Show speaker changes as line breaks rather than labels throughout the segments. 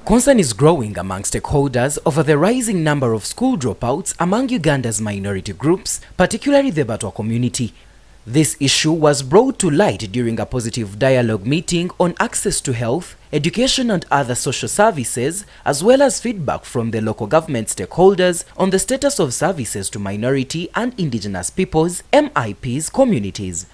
Concern is growing among stakeholders over the rising number of school dropouts among Uganda's minority groups, particularly the Batwa community. This issue was brought to light during a positive dialogue meeting on access to health, education and other social services, as well as feedback from the local government stakeholders on the status of services to minority and indigenous peoples, MIPs, communities.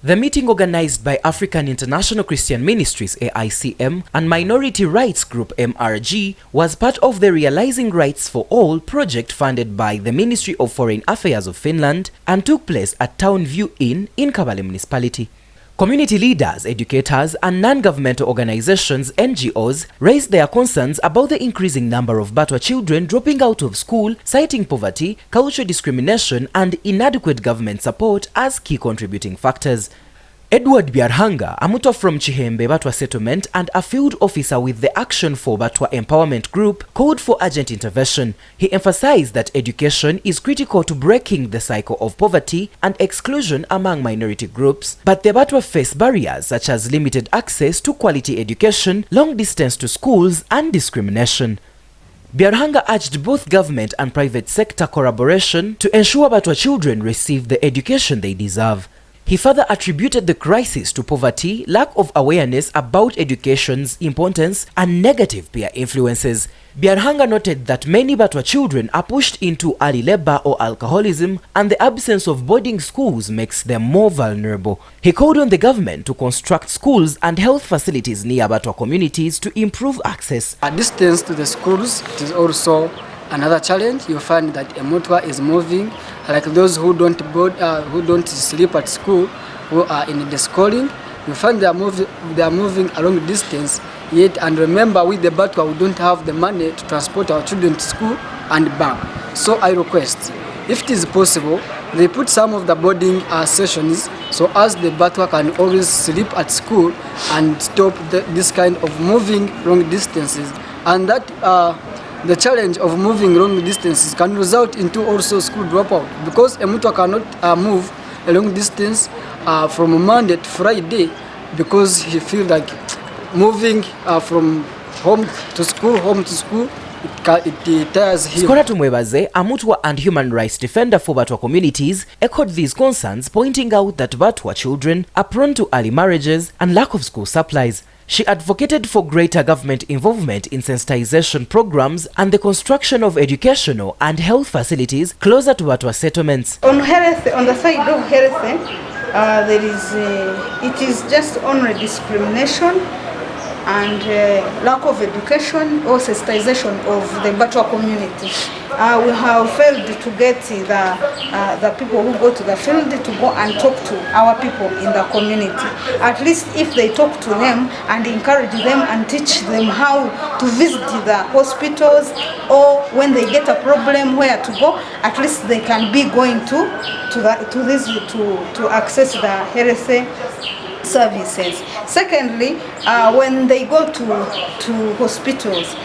The meeting, organized by African International Christian Ministries AICM and Minority Rights Group MRG, was part of the Realizing Rights for All project funded by the Ministry of Foreign Affairs of Finland and took place at Town View Inn in Kabale Municipality. Community leaders, educators and non-governmental organizations (NGOs) raised their concerns about the increasing number of Batwa children dropping out of school, citing poverty, cultural discrimination and inadequate government support as key contributing factors. Edward Byarhanga, a Mutwa from Chihembe Batwa settlement and a field officer with the Action for Batwa Empowerment Group, called for urgent intervention. He emphasized that education is critical to breaking the cycle of poverty and exclusion among minority groups, but the Batwa face barriers such as limited access to quality education, long distance to schools and discrimination. Byarhanga urged both government and private sector collaboration to ensure Batwa children receive the education they deserve. He further attributed the crisis to poverty, lack of awareness about education's importance, and negative peer influences. Byarhanga noted that many Batwa children are pushed into early labor or alcoholism, and the absence of boarding schools makes them more vulnerable. He called on the government to construct schools and health facilities near Batwa communities to improve access.
A distance to the schools is also another challenge. You find that a Mutwa is moving, like those who don't sleep at school, who are in the schooling. You find they are moving a long distance. Yet, and remember, with the Batwa, we don't have the money to transport our children to school and back. So I request, if it is possible, they put some of the boarding sessions so as the Batwa can always sleep at school and stop this kind of moving long distances, and that the challenge of moving long distances can result into also school dropout, because a Mutwa cannot move a long distance from Monday to Friday because he feels like moving from home to school, it tires him.
Skora Tumwebaze, a Mutwa and human rights defender for Batwa communities, echoed these concerns, pointing out that Batwa children are prone to early marriages and lack of school supplies. She advocated for greater government involvement in sensitization programs and the construction of educational and health facilities closer to Batwa settlements.
On health, on the side of health, it is just only discrimination and lack of education or sensitization of the Batwa community. We have failed to get the people who go to the field to go and talk to our people in the community. At least if they talk to them and encourage them and teach them how to visit the hospitals, or when they get a problem where to go, at least they can be going to access the health services. Secondly, when they go to hospitals,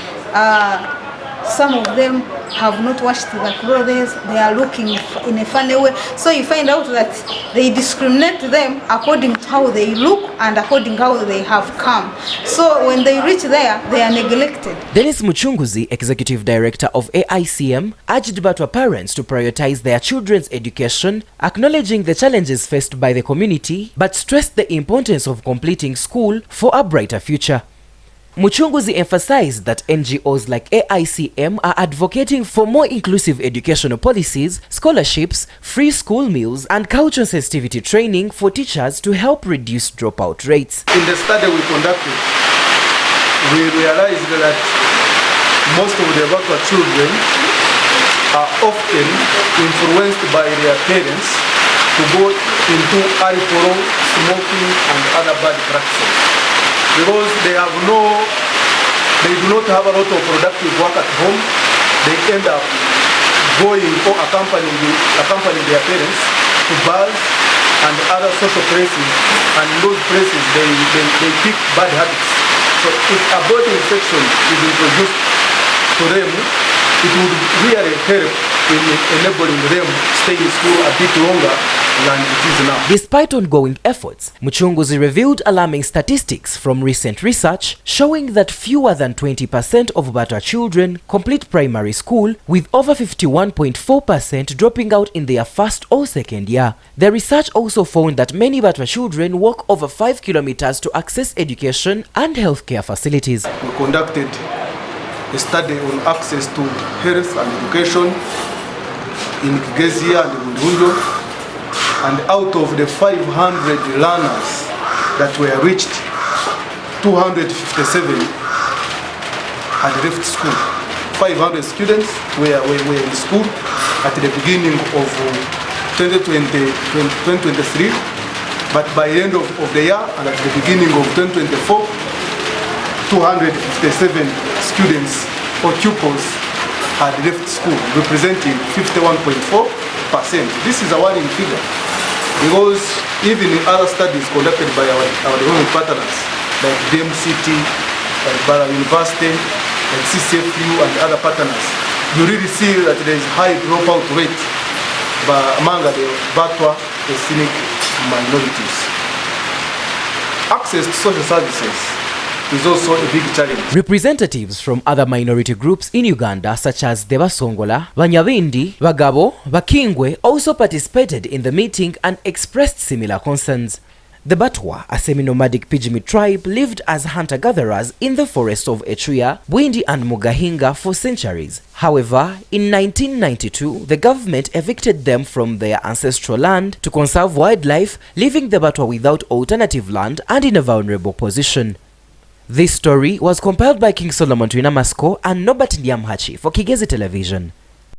some of them have not washed the clothes, they are looking in a funny way. So you find out that they discriminate them according to how they look and according to how they have come. So when they reach there, they are neglected.
Dennis Muchunguzi, Executive Director of AICM, urged Batwa parents to prioritize their children's education, acknowledging the challenges faced by the community, but stressed the importance of completing school for a brighter future. Muchunguzi emphasized that NGOs like AICM are advocating for more inclusive educational policies, scholarships, free school meals, and cultural sensitivity training for teachers to help reduce dropout rates.
In the study we conducted, we realized that most of the Batwa children are often influenced by their parents to go into alcohol, smoking, and other bad practices. Because they do not have a lot of productive work at home, they end up going or accompanying their parents to bars and other social places, and in those places they pick bad habits. So if a boarding section is introduced to them, it would really help enabling them to stay in school a bit longer than it is now.
Despite ongoing efforts, Muchunguzi revealed alarming statistics from recent research showing that fewer than 20% of Batwa children complete primary school, with over 51.4% dropping out in their first or second year. The research also found that many Batwa children walk over 5 kilometers to access education and healthcare facilities.
We conducted a study on access to health and education in Kigezi and Bunjo, and out of the 500 learners that were reached, 257 had left school. 500 students were in school at the beginning of 2023, but by the end of the year and at the beginning of 2024, 257 students or pupils had left school, representing 51.4%. This is a worrying figure, because even in other studies conducted by our development partners like DMCT, like Bara University, like CCFU and other partners, you really see that there is high dropout rate among the Batwa ethnic minorities. Access to social services is also a big challenge.
Representatives from other minority groups in Uganda, such as the Basongola, Banyabindi, Bagabo, Bakingwe, also participated in the meeting and expressed similar concerns. The Batwa, a semi-nomadic Pygmy tribe, lived as hunter-gatherers in the forests of Echuya, Bwindi and Mugahinga for centuries. However, in 1992, the government evicted them from their ancestral land to conserve wildlife, leaving the Batwa without alternative land and in a vulnerable position. This story was compiled by King Solomon Twinamasco and Norbert Ndiamhachi for Kigezi Television.